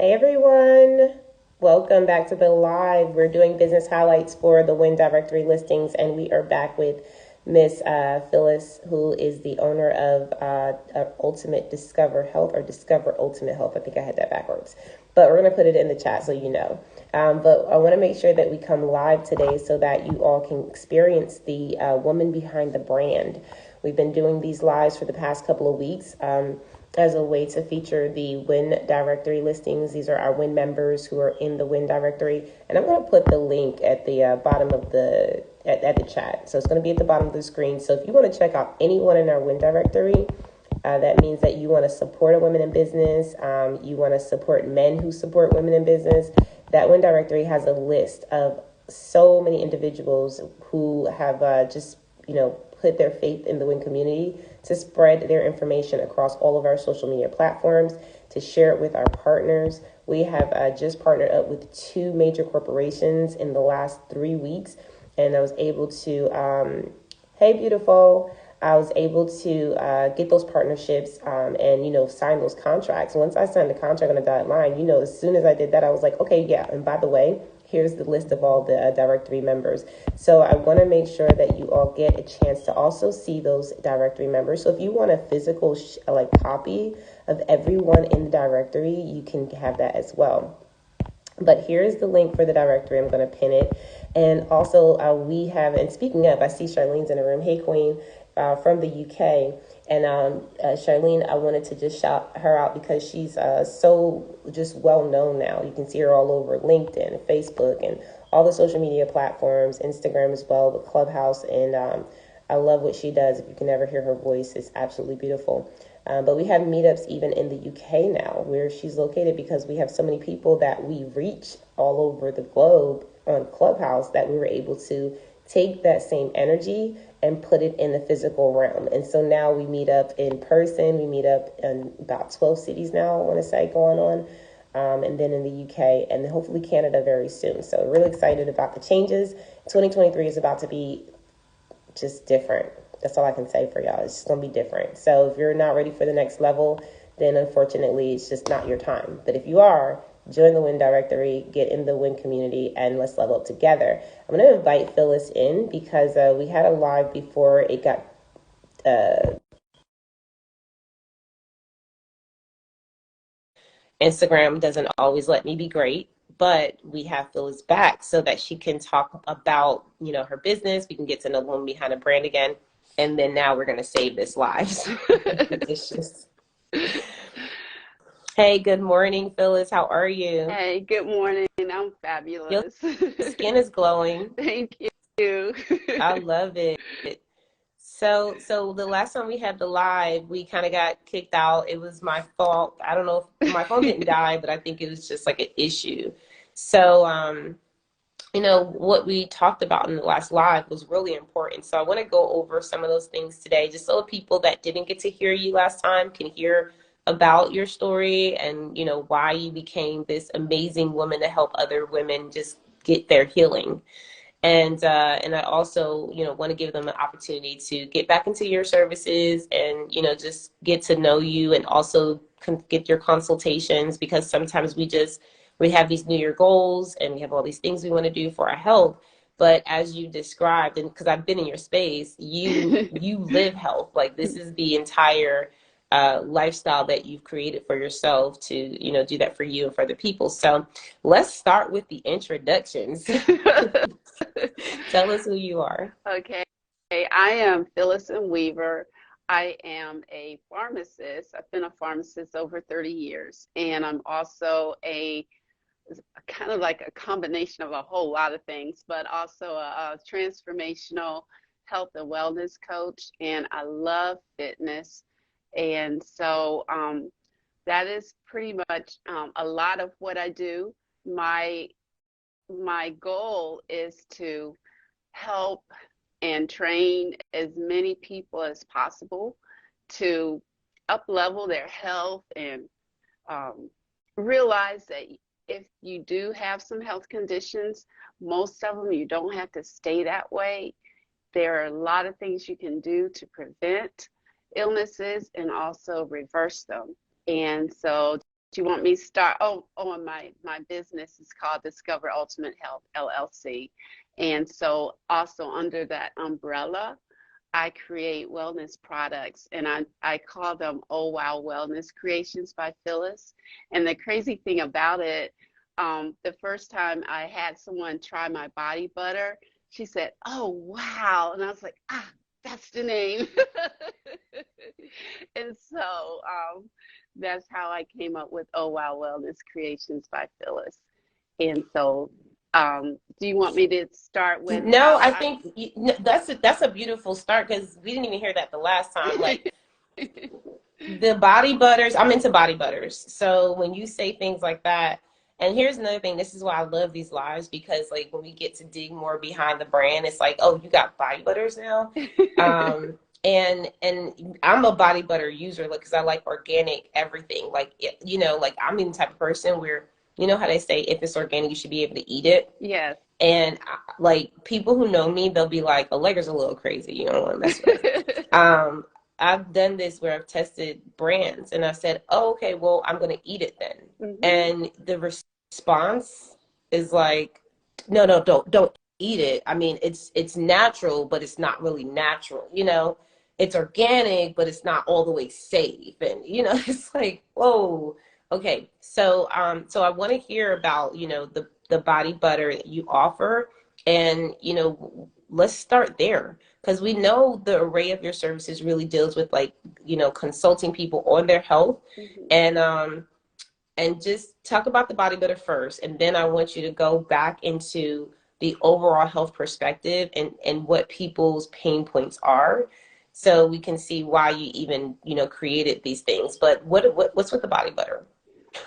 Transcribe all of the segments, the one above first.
Hey everyone, welcome back to the live. We're doing business highlights for the W.I.N directory listings, and we are back with Miss Phyllis, who is the owner of Ultimate Discover Health or Discover Ultimate Health. I think I had that backwards, but we're going to put it in the chat so you know. But I want to make sure that we come live today so that you all can experience the woman behind the brand. We've been doing these lives for the past couple of weeks. As a way to feature the W.I.N directory listings. These are our W.I.N members who are in the W.I.N directory. And I'm going to put the link at the bottom of at the chat. So it's going to be at the bottom of the screen. So if you want to check out anyone in our W.I.N directory, that means that you want to support a women in business. You want to support men who support women in business. That W.I.N directory has a list of so many individuals who have just, put their faith in the W.I.N community to spread their information across all of our social media platforms, to share it with our partners. We have just partnered up with two major corporations in the last 3 weeks, and I was able to, hey, beautiful. I was able to get those partnerships and, sign those contracts. Once I signed the contract on the dotted line, as soon as I did that, I was like, okay, yeah. And by the way, here's the list of all the directory members. So I want to make sure that you all get a chance to also see those directory members. So if you want a physical copy of everyone in the directory, you can have that as well. But here's the link for the directory. I'm going to pin it. And also we have, and speaking of, I see Charlene's in the room. Hey, Queen, from the UK. And Charlene, I wanted to just shout her out because she's so just well known now. You can see her all over LinkedIn, Facebook, and all the social media platforms, Instagram as well, the Clubhouse. And I love what she does. If you can ever hear her voice, it's absolutely beautiful. But we have meetups even in the UK now where she's located because we have so many people that we reach all over the globe on Clubhouse that we were able to take that same energy and put it in the physical realm. And so now we meet up in person. We meet up in about 12 cities now, I want to say, going on. And then in the UK and hopefully Canada very soon. So really excited about the changes. 2023 is about to be just different. That's all I can say for y'all. It's just going to be different. So if you're not ready for the next level, then unfortunately it's just not your time. But if you are, join the W.I.N directory, get in the W.I.N community, and let's level up together. I'm going to invite Phyllis in because we had a live before it got Instagram doesn't always let me be great, but we have Phyllis back so that she can talk about, her business. We can get to know the woman behind the brand again. And then now we're going to save this live. Hey, good morning, Phyllis. How are you? Hey, good morning. I'm Your fabulous. skin is glowing. Thank you. I love it. So the last time we had the live, we kind of got kicked out. It was my fault. I don't know if my phone didn't die, but I think it was just like an issue. So, what we talked about in the last live was really important. So I want to go over some of those things today, just so people that didn't get to hear you last time can hear about your story and, why you became this amazing woman to help other women just get their healing. And I also, want to give them an opportunity to get back into your services and, just get to know you and also get your consultations because sometimes we have these New Year goals and we have all these things we want to do for our health. But as you described, and because I've been in your space, you live health. Like this is the entire lifestyle that you've created for yourself to, do that for you and for other people. So let's start with the introductions. Tell us who you are. Okay. I am Phyllis and Weaver. I am a pharmacist. I've been a pharmacist over 30 years, and I'm also a kind of like a combination of a whole lot of things, but also a transformational health and wellness coach, and I love fitness. And so that is pretty much a lot of what I do. My my goal is to help and train as many people as possible to up level their health and um, realize that if you do have some health conditions, most of them you don't have to stay that way. There are a lot of things you can do to prevent illnesses and also reverse them. And so you want me to start? And my business is called Discover Ultimate Health LLC. And so also under that umbrella, I create wellness products, and I call them Oh Wow Wellness Creations by Phyllis. And the crazy thing about it, the first time I had someone try my body butter, she said, "Oh wow." And I was like, "Ah, that's the name." And so that's how I came up with Oh Wow Wellness Creations by Phyllis. And so, do you want me to start with No, how I I? think that's a beautiful start because we didn't even hear that the last time. Like the body butters, I'm into body butters. So when you say things like that, and here's another thing, this is why I love these lives because like when we get to dig more behind the brand, it's like, oh, you got body butters now. Um, and I'm a body butter user like because I like organic everything. Like like I'm the type of person where how they say if it's organic, you should be able to eat it. Yes. And like people who know me, they'll be like, Allegra's a little crazy. You don't want to mess with her. I've done this where I've tested brands and I said, oh, okay, well, I'm going to eat it then. Hmm. And the response is like, no, no, don't eat it. I mean, it's natural, but it's not really natural. It's organic, but it's not all the way safe. And it's like, whoa. Okay, so I want to hear about the body butter that you offer, and let's start there because we know the array of your services really deals with like consulting people on their health, Hmm. and just talk about the body butter first, and then I want you to go back into the overall health perspective and what people's pain points are so we can see why you even created these things. But what's with the body butter?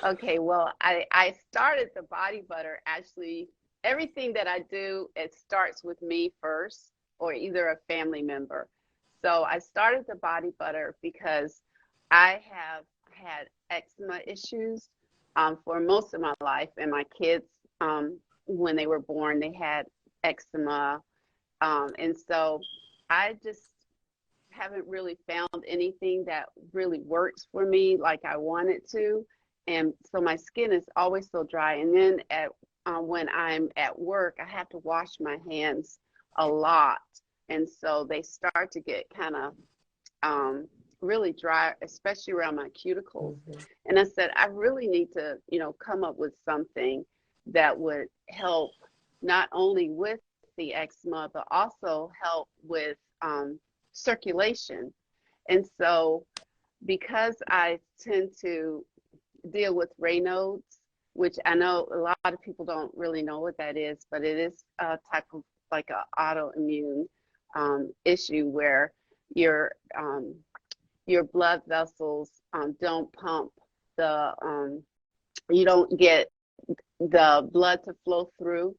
Okay, well, I started the body butter actually. Everything that I do, it starts with me first or either a family member. So I started the body butter because I have had eczema issues for most of my life, and my kids, when they were born, they had eczema. And so I just haven't really found anything that really works for me like I want it to. And so my skin is always so dry. And then when I'm at work, I have to wash my hands a lot. And so they start to get kind of really dry, especially around my cuticles. Mhm. And I said, I really need to, come up with something that would help not only with the eczema, but also help with circulation. And so, because I tend to deal with Raynaud's, which I know a lot of people don't really know what that is, but it is a type of like an autoimmune issue where your um, your blood vessels don't pump the you don't get the blood to flow through,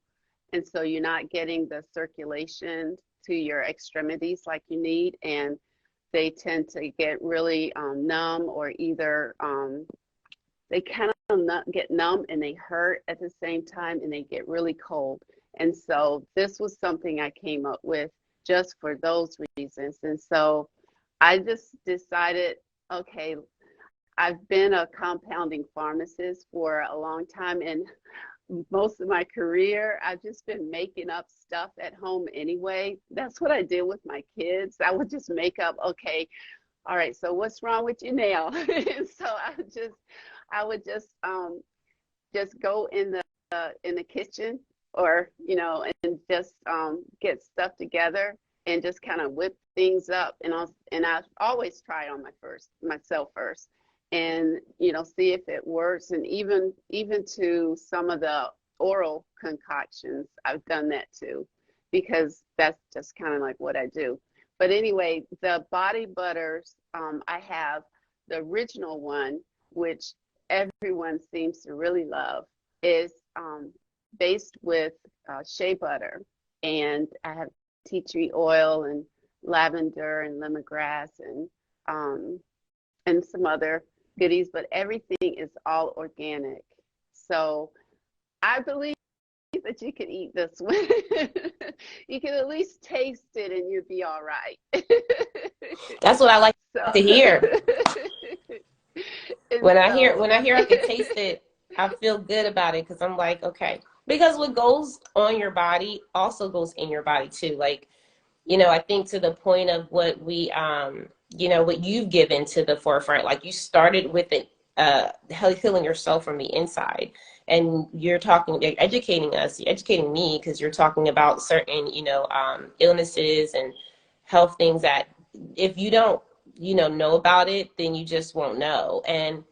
and so you're not getting the circulation to your extremities like you need, and they tend to get really numb, or either they kind of get numb and they hurt at the same time, and they get really cold. And so this was something I came up with just for those reasons. And so I just decided, okay, I've been a compounding pharmacist for a long time, and most of my career, I've just been making up stuff at home anyway. That's what I did with my kids. I would just make up, okay, all right, so what's wrong with your nail? And so I would just go in the kitchen, or and just get stuff together and just kind of whip things up, and I always try it on myself first, and see if it works. And even to some of the oral concoctions, I've done that too, because that's just kind of like what I do. But anyway, the body butters, I have the original one, which everyone seems to really love, is based with shea butter, and I have tea tree oil and lavender and lemongrass um, and some other goodies, but everything is all organic. So I believe that you can eat this one. You can at least taste it and you'll be all right. That's what I like So to hear. And When I hear I could taste it, I feel good about it because I'm like, okay. Because what goes on your body also goes in your body too. Like, I think to the point of what what you've given to the forefront, like you started with it, healing yourself from the inside. And you're educating us, you're educating me, because you're talking about certain, illnesses and health things that if you don't, know about it, then you just won't know. And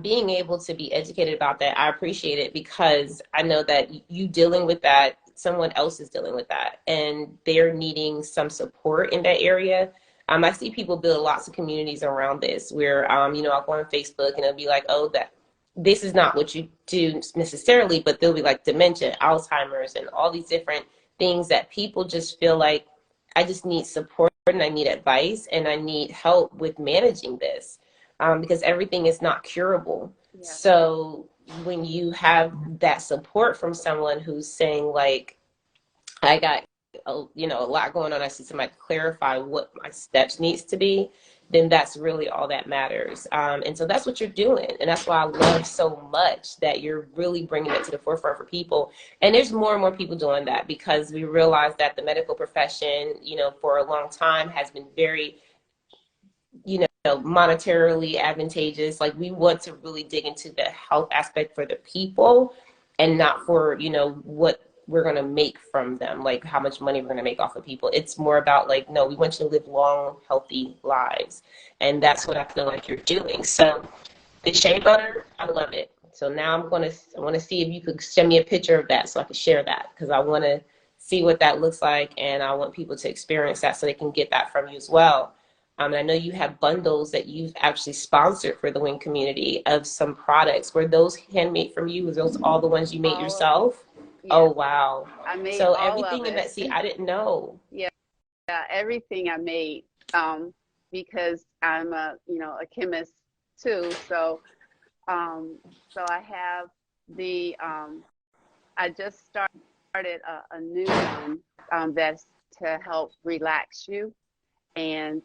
being able to be educated about that, I appreciate it because I know that you dealing with that, someone else is dealing with that, and they're needing some support in that area. I see people build lots of communities around this where, I'll go on Facebook and it'll be like, oh, that this is not what you do necessarily, but they'll be like dementia, Alzheimer's, and all these different things that people just feel like, I just need support and I need advice and I need help with managing this, because everything is not curable. yeah, So when you have that support from someone who's saying like, I got a lot going on, I see somebody clarify what my steps needs to be, then that's really all that matters. And so that's what you're doing, and that's why I love so much that you're really bringing it to the forefront for people. And there's more and more people doing that because we realize that the medical profession, for a long time has been very, monetarily advantageous. Like we want to really dig into the health aspect for the people and not for, what we're going to make from them, like how much money we're going to make off of people. It's more about like, no, we want you to live long, healthy lives. And that's what I feel like you're doing. So the shea butter, I love it. So now I want to see if you could send me a picture of that so I can share that because I want to see what that looks like, and I want people to experience that so they can get that from you as well. And I know you have bundles that you've actually sponsored for the W.I.N community of some products. Were those handmade from you? Was those all the ones you made all of it. yourself? Oh Yes, wow! I made So all of everything in it. that, see, I didn't know. Yeah, everything I made, because I'm a chemist too. So I have the, I just started a new one, that's to help relax you. And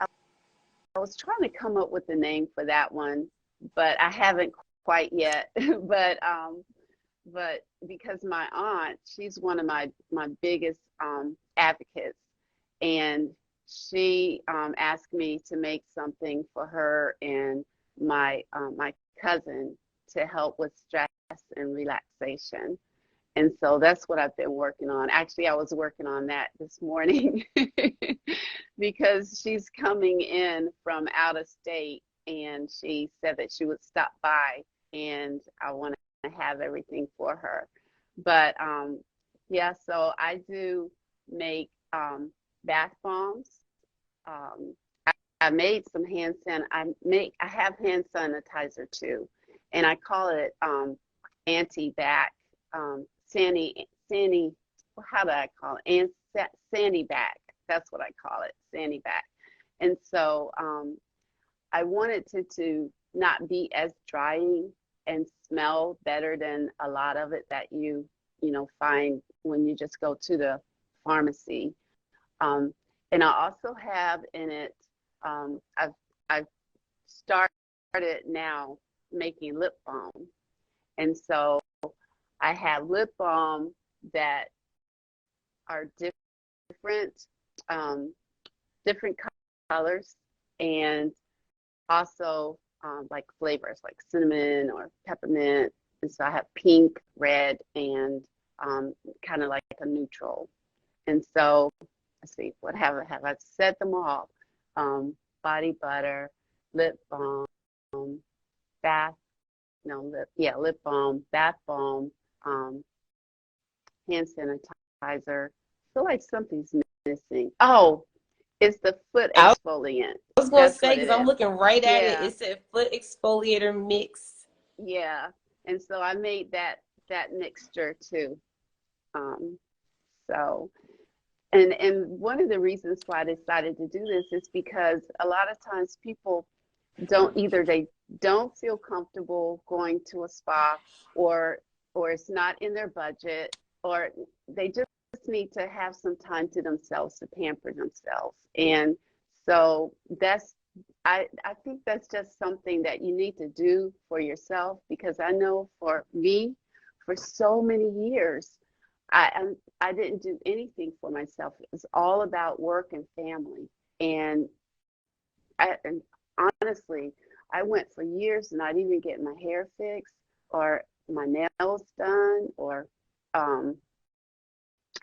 I was trying to come up with a name for that one, but I haven't quite yet. But but because my aunt, she's one of my biggest advocates, and she asked me to make something for her and my cousin to help with stress and relaxation. And so that's what I've been working on. Actually, I was working on that this morning because she's coming in from out of state, and she said that she would stop by, and I want to have everything for her. But yeah, so I do make bath bombs. Um, I made some I have hand sanitizer too, and I call it anti-bac, sandy, how do I call it? Sandy back. That's what I call it, sandy back. And so I wanted to not be as drying and smell better than a lot of it that find when you just go to the pharmacy. Um, and I also have in it, I've started now making lip balm. And so I have lip balm that are different, um, different colors, and also like flavors like cinnamon or peppermint. And so I have pink, red, and kind of like a neutral. And so let's see, what have I said them all? Body butter, lip balm, bath, no, lip balm, bath balm, um, hand sanitizer. I feel like something's missing. Oh, it's the foot I exfoliant. was going to That's say, what it because I'm is. looking right at it. Yeah, It said foot exfoliator mix. yeah. And so I made that mixture too. Um, so and one of the reasons why I decided to do this is because a lot of times people they don't feel comfortable going to a spa, or it's not in their budget, or they just need to have some time to themselves to pamper themselves. And so I think that's just something that you need to do for yourself, because I know for me, for so many years, I didn't do anything for myself. It was all about work and family. And and honestly, I went for years not even getting my hair fixed or my nails done or um,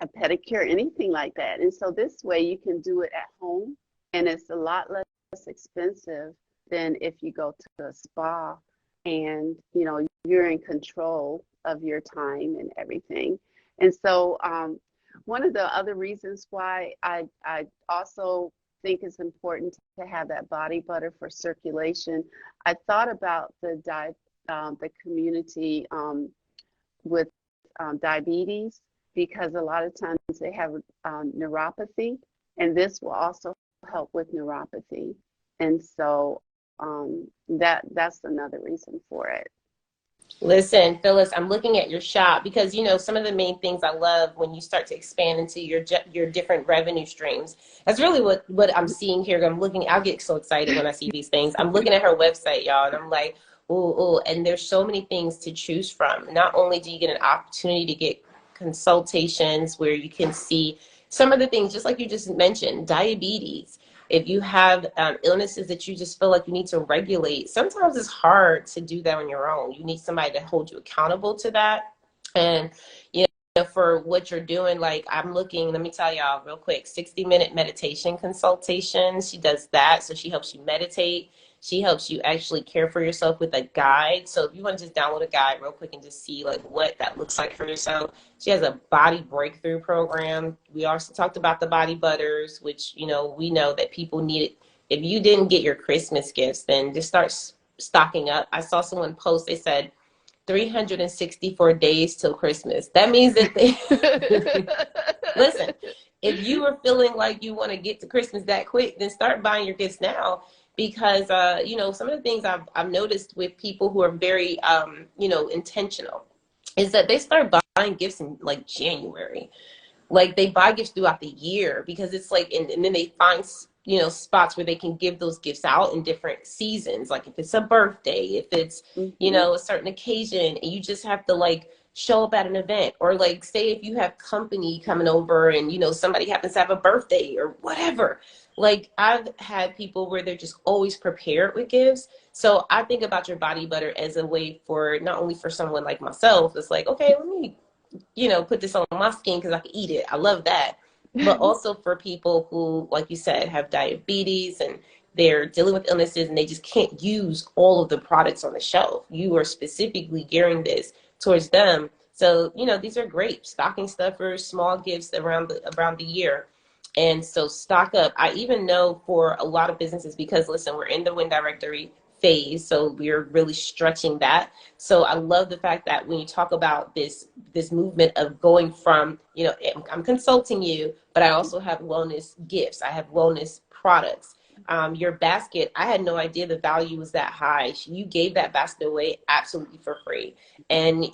a pedicure, anything like that. And so this way you can do it at home, and it's a lot less expensive than if you go to a spa, and you're in control of your time and everything. And so one of the other reasons why I also think it's important to have that body butter for circulation, I thought about the community with diabetes, because a lot of times they have neuropathy, and this will also help with neuropathy. And so that's another reason for it. Listen, Phyllis, I'm looking at your shop because some of the main things I love when you start to expand into your different revenue streams. That's really what I'm seeing here. I'm looking. I'll get so excited when I see these things. I'm looking at her website, y'all, and I'm like, ooh, and there's so many things to choose from. Not only do you get an opportunity to get consultations where you can see some of the things, just like you just mentioned, diabetes. If you have illnesses that you just feel like you need to regulate, sometimes it's hard to do that on your own. You need somebody to hold you accountable to that. And, for what you're doing, like I'm looking, let me tell y'all real quick, 60-minute meditation consultation. She does that. So she helps you meditate. She helps you actually care for yourself with a guide. So if you want to just download a guide real quick and just see like what that looks like for yourself. She has a body breakthrough program. We also talked about the body butters, which, we know that people need it. If you didn't get your Christmas gifts, then just start stocking up. I saw someone post, they said 364 days till Christmas. That means that they, listen, if you are feeling like you want to get to Christmas that quick, then start buying your gifts now. Because some of the things I've noticed with people who are very intentional is that they start buying gifts in like January. Like they buy gifts throughout the year because it's like, and then they find spots where they can give those gifts out in different seasons, like if it's a birthday, if it's Hmm. a certain occasion, and you just have to like show up at an event, or like say if you have company coming over and somebody happens to have a birthday or whatever. Like I've had people where they're just always prepared with gifts. So I think about your body butter as a way for not only for someone like myself, it's like, okay, let me put this on my skin because I can eat it. I love that. But also for people who, like you said, have diabetes and they're dealing with illnesses and they just can't use all of the products on the shelf. You are specifically gearing this towards them. So, these are great stocking stuffers, small gifts around the year. And so stock up. I even know for a lot of businesses, because listen, we're in the WIN directory phase, so we're really stretching that. So I love the fact that when you talk about this movement of going from, I'm consulting you, but I also have wellness gifts. I have wellness products. Your basket, I had no idea the value was that high. You gave that basket away absolutely for free. And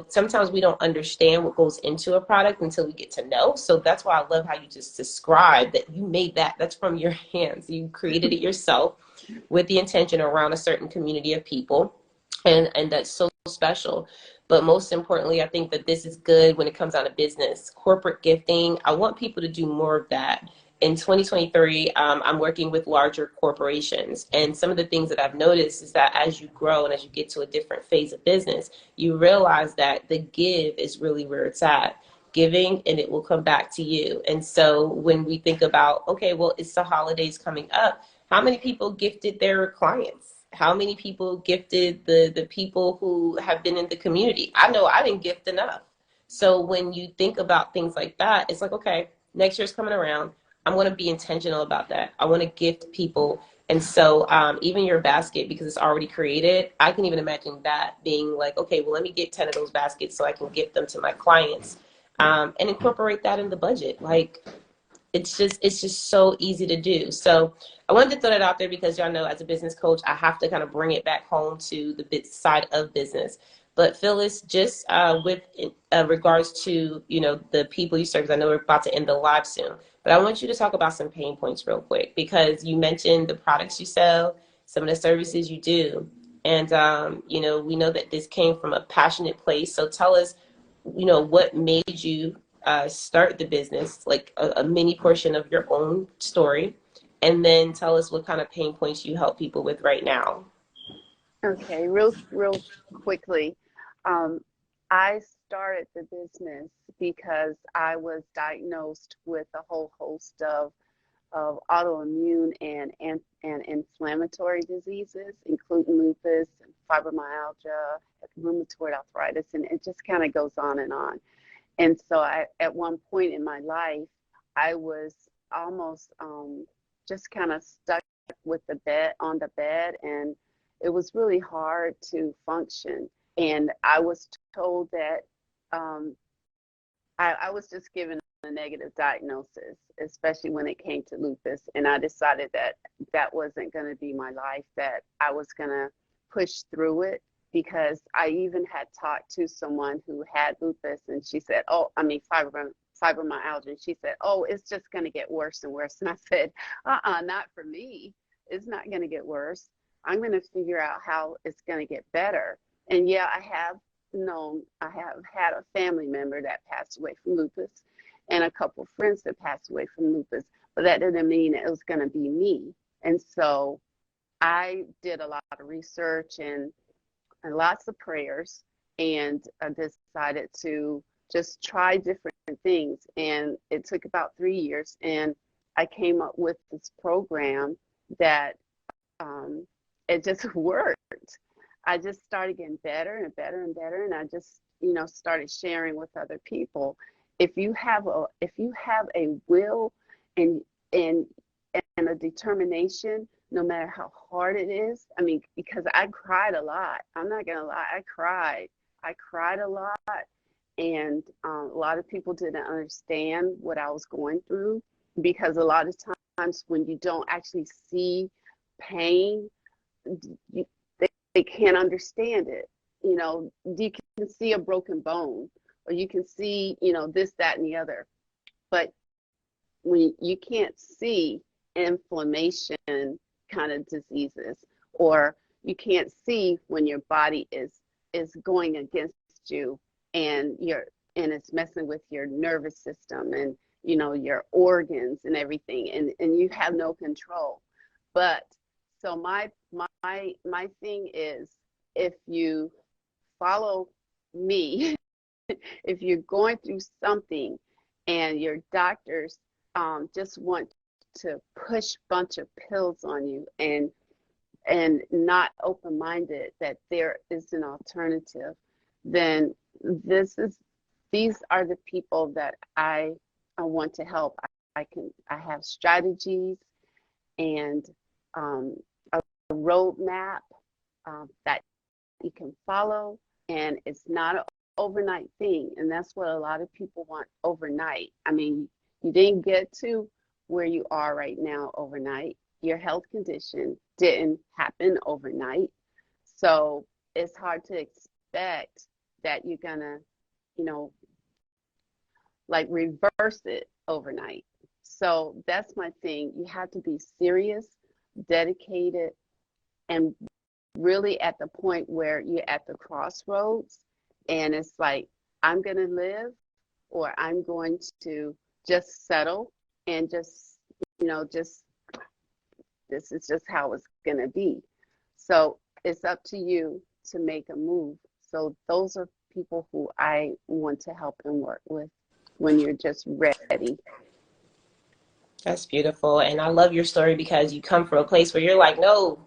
sometimes we don't understand what goes into a product until we get to know. So that's why I love how you just described that you made that. That's from your hands. You created it yourself with the intention around a certain community of people. And that's so special. But most importantly, I think that this is good when it comes down to business. Corporate gifting, I want people to do more of that. In 2023, I'm working with larger corporations. And some of the things that I've noticed is that as you grow and as you get to a different phase of business, you realize that the give is really where it's at. Giving and it will come back to you. And so when we think about, okay, well, it's the holidays coming up, how many people gifted their clients? How many people gifted the people who have been in the community? I know I didn't gift enough. So when you think about things like that, it's like, okay, next year's coming around. I'm going to be intentional about that. I want to gift people. And so even your basket, because it's already created, I can even imagine that being like, okay, well, let me get 10 of those baskets so I can gift them to my clients, and incorporate that in the budget. Like, it's just so easy to do. So I wanted to throw that out there because y'all know as a business coach, I have to kind of bring it back home to the bit side of business. But Phyllis, just with regards to the people you serve, 'cause I know we're about to end the live soon. But I want you to talk about some pain points real quick, because you mentioned the products you sell, some of the services you do. And, you know, we know that this came from a passionate place. So tell us, you know, what made you start the business, like a mini portion of your own story. And then tell us what kind of pain points you help people with right now. Okay, real quickly. Um, I started the business because I was diagnosed with a whole host of autoimmune and inflammatory diseases, including lupus and fibromyalgia, rheumatoid arthritis, and it just kind of goes on and on. And so at one point in my life, I was almost just kind of stuck with the bed on the bed, and it was really hard to function. And I was told that um, I was just given a negative diagnosis, especially when it came to lupus. And I decided that that wasn't going to be my life, that I was going to push through it, because I even had talked to someone who had lupus, and she said, oh, I mean, fibromyalgia. And she said, oh, it's just going to get worse and worse. And I said, not for me. It's not going to get worse. I'm going to figure out how it's going to get better. And yeah, I have had a family member that passed away from lupus and a couple of friends that passed away from lupus, but that didn't mean it was going to be me. And so I did a lot of research and lots of prayers, and I decided to just try different things. And it took about 3 years, and I came up with this program that it just worked. I just started getting better and better and better, and I just, started sharing with other people. If you have a will and and and a determination, no matter how hard it is. I mean, because I cried a lot. I'm not gonna lie, I cried. I cried a lot, and a lot of people didn't understand what I was going through, because a lot of times when you don't actually see pain, you, they can't understand it. You can see a broken bone, or you can see, this, that, and the other. But when you can't see inflammation kind of diseases, or you can't see when your body is going against you, and it's messing with your nervous system, and your organs and everything, and you have no control. But so my thing is, if you follow me, if you're going through something and your doctors just want to push a bunch of pills on you, and not open-minded that there is an alternative, then these are the people that I want to help. I have strategies and a roadmap that you can follow, and it's not an overnight thing. And that's what a lot of people want overnight. I mean, you didn't get to where you are right now overnight. Your health condition didn't happen overnight. So it's hard to expect that you're gonna, you know, like reverse it overnight. So that's my thing. You have to be serious, dedicated, and really at the point where you're at the crossroads, and it's like, I'm going to live, or I'm going to just settle and just, just this is just how it's going to be. So it's up to you to make a move. So those are people who I want to help and work with when you're just ready. That's beautiful. And I love your story because you come from a place where you're like, no,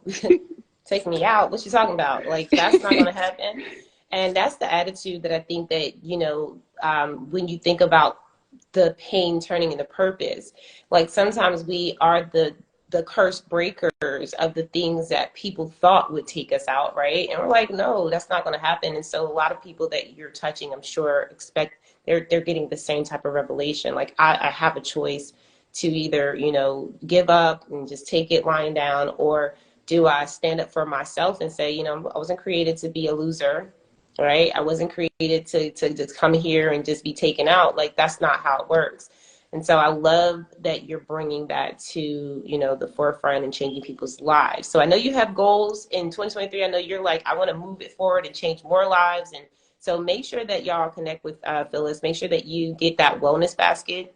take me out. What you talking about? Like, that's not going to happen. And that's the attitude that I think that, when you think about the pain turning into purpose, like sometimes we are the curse breakers of the things that people thought would take us out, right? And we're like, no, that's not going to happen. And so a lot of people that you're touching, I'm sure, expect they're getting the same type of revelation. Like, I have a choice to either, give up and just take it lying down, or do I stand up for myself and say, I wasn't created to be a loser, right? I wasn't created to just come here and just be taken out. Like, that's not how it works. And so I love that you're bringing that to, the forefront and changing people's lives. So I know you have goals in 2023. I know you're like, I want to move it forward and change more lives. And so make sure that y'all connect with Phyllis. Make sure that you get that wellness basket.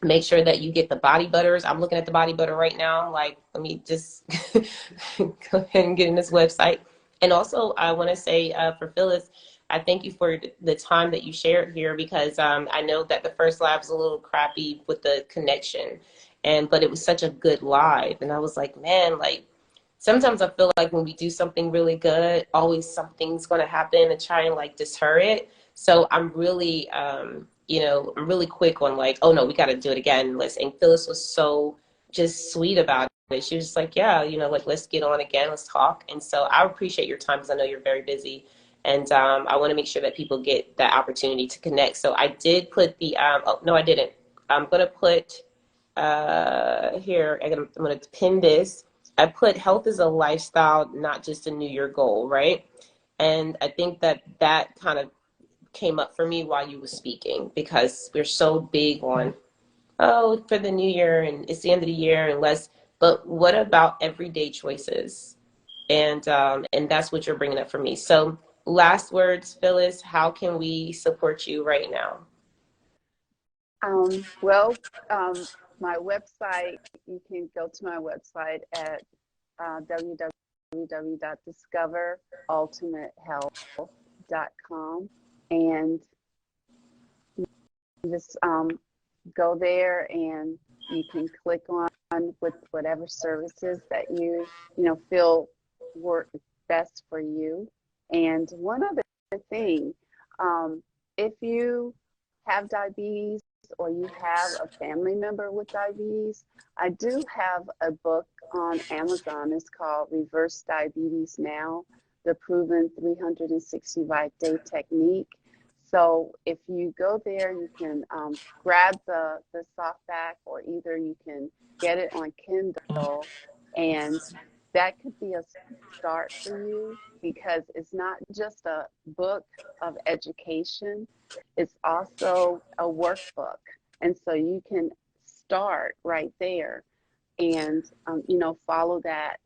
Make sure that you get the body butters. I'm looking at the body butter right now. Like, let me just go ahead and get in this website. And also, I want to say for Phyllis, I thank you for the time that you shared here, because I know that the first live was a little crappy with the connection, but it was such a good live. And I was like, man, like, sometimes I feel like when we do something really good, always something's going to happen to try and like deter it. So I'm really, I'm really quick on like, oh no, we got to do it again. And Phyllis was so just sweet about it. She was just like, yeah, like, let's get on again, let's talk. And so I appreciate your time, because I know you're very busy. And I want to make sure that people get that opportunity to connect. So I did put oh, no, I didn't. I'm going to put here, I'm going to pin this. I put health is a lifestyle, not just a New Year goal, right? And I think that that kind of came up for me while you were speaking, because we're so big on, oh, for the new year and it's the end of the year and but what about everyday choices? And that's what you're bringing up for me. So last words, Phyllis, how can we support you right now? Well, my website, you can go to my website at www.discoverultimatehealth.com, and just go there, and you can click on with whatever services that you feel work best for you. And one other thing, if you have diabetes or you have a family member with diabetes, I do have a book on Amazon. It's called Reverse Diabetes Now, the proven 365-day technique. So if you go there, you can grab the softback, or either you can get it on Kindle, and that could be a start for you, because it's not just a book of education, it's also a workbook. And so you can start right there, and follow that.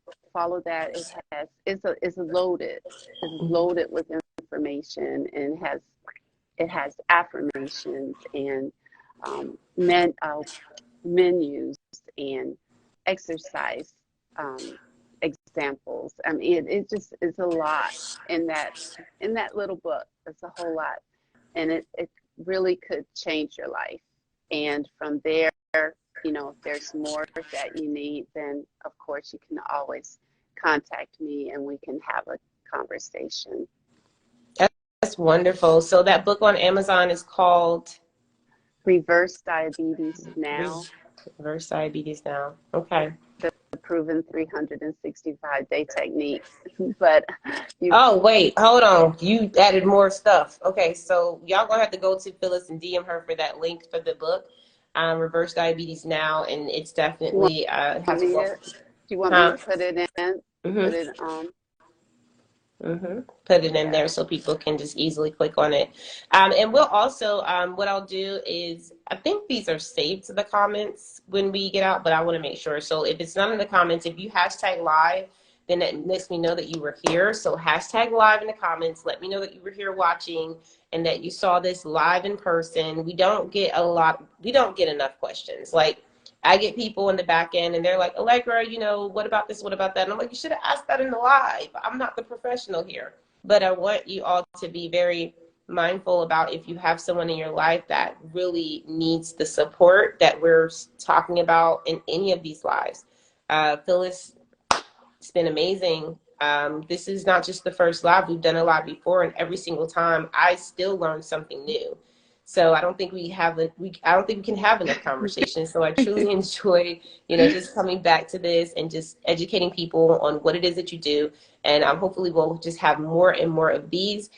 It's loaded with information, and it has affirmations and menus and exercise examples. I mean, it just is a lot in that little book. It's a whole lot, and it really could change your life. And from there, if there's more that you need, then of course you can always contact me and we can have a conversation. That's wonderful. So that book on Amazon is called Reverse Diabetes Now. Reverse Diabetes Now. Okay. The proven 365-day technique. But oh, wait, hold on. You added more stuff. Okay, so y'all gonna have to go to Phyllis and DM her for that link for the book, Reverse Diabetes Now, and it's definitely do you want me to put it in? Mm-hmm. Put it Put it in there so people can just easily click on it. And we'll also, what I'll do is, I think these are saved to the comments when we get out, but I want to make sure. So if it's not in the comments, if you hashtag live, then that lets me know that you were here. So hashtag live in the comments. Let me know that you were here watching and that you saw this live in person. We don't get enough questions. Like, I get people in the back end and they're like, Allegra, what about this? What about that? And I'm like, you should have asked that in the live. I'm not the professional here. But I want you all to be very mindful about, if you have someone in your life that really needs the support that we're talking about in any of these lives. Phyllis, it's been amazing. This is not just the first live. We've done a live before, and every single time I still learn something new. So I don't think we can have enough conversations. So I truly enjoy, just coming back to this and just educating people on what it is that you do. And hopefully we'll just have more and more of these.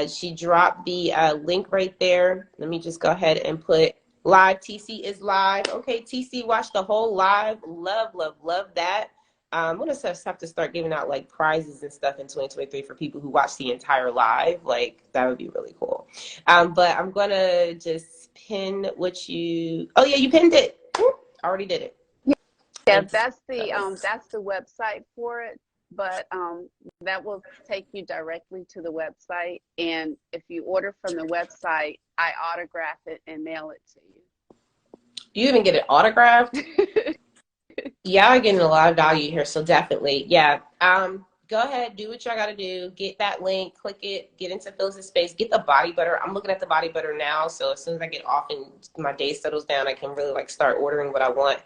She dropped the link right there. Let me just go ahead and put live. TC is live. Okay, TC watched the whole live. Love, love, love that. I'm going to have to start giving out like prizes and stuff in 2023 for people who watch the entire live. Like, that would be really cool. beautiful. But I'm gonna just pin what you. Oh yeah, you pinned it. Already did it. Yeah, Thank you, Phyllis. that's the website for it, but that will take you directly to the website. And if you order from the website, I autograph it and mail it to You even get it autographed. you. Yeah, I'm getting a lot of value here, so definitely, yeah. Go ahead, do what y'all gotta do. Get that link, click it, get into Phyllis's space, get the body butter. I'm looking at the body butter now, so as soon as I get off and my day settles down, I can really like start ordering what I want.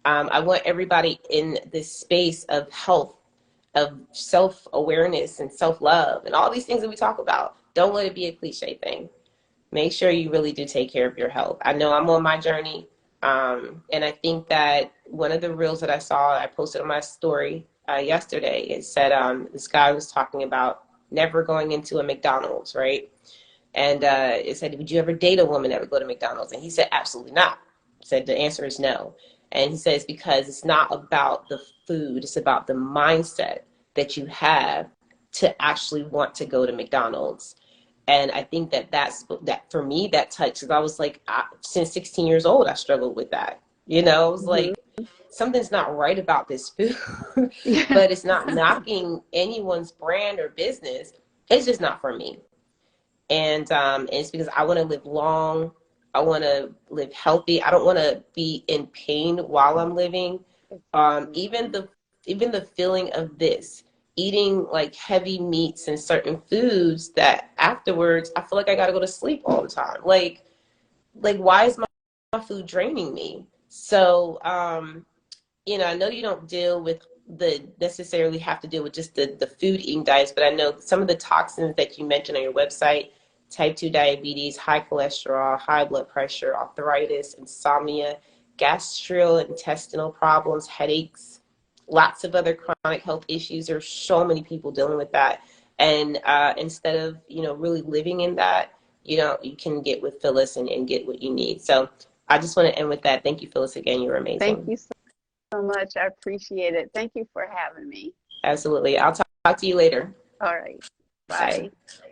I want everybody in this space of health, of self-awareness and self-love and all these things that we talk about. Don't let it be a cliche thing. Make sure you really do take care of your health. I know I'm on my journey. And I think that one of the reels that I saw, I posted on my story yesterday, it said this guy was talking about never going into a McDonald's, right? And it said, would you ever date a woman that would go to McDonald's? And he said, absolutely not. Said the answer is no. And he says, because it's not about the food, it's about the mindset that you have to actually want to go to McDonald's. And I think that that for me, that touched, because I was like, since 16 years old, I struggled with that. You know, I was Hmm. like, something's not right about this food, Yeah. but it's not knocking anyone's brand or business. It's just not for me. And it's because I want to live long. I want to live healthy. I don't want to be in pain while I'm living. Exactly. Even the feeling of this, eating like heavy meats and certain foods that afterwards I feel like I got to go to sleep all the time. Like why is my food draining me? So I know you don't deal with the necessarily have to deal with just the food eating diets, but I know some of the toxins that you mentioned on your website, type 2 diabetes, high cholesterol, high blood pressure, arthritis, insomnia, gastrointestinal problems, headaches, lots of other chronic health issues. There's so many people dealing with that. And instead of, really living in that, you can get with Phyllis and get what you need. So I just want to end with that. Thank you, Phyllis, again. You're Thank amazing. you so much. I appreciate it. Thank you for having me. Absolutely. I'll talk to you later. All right. Bye. Bye.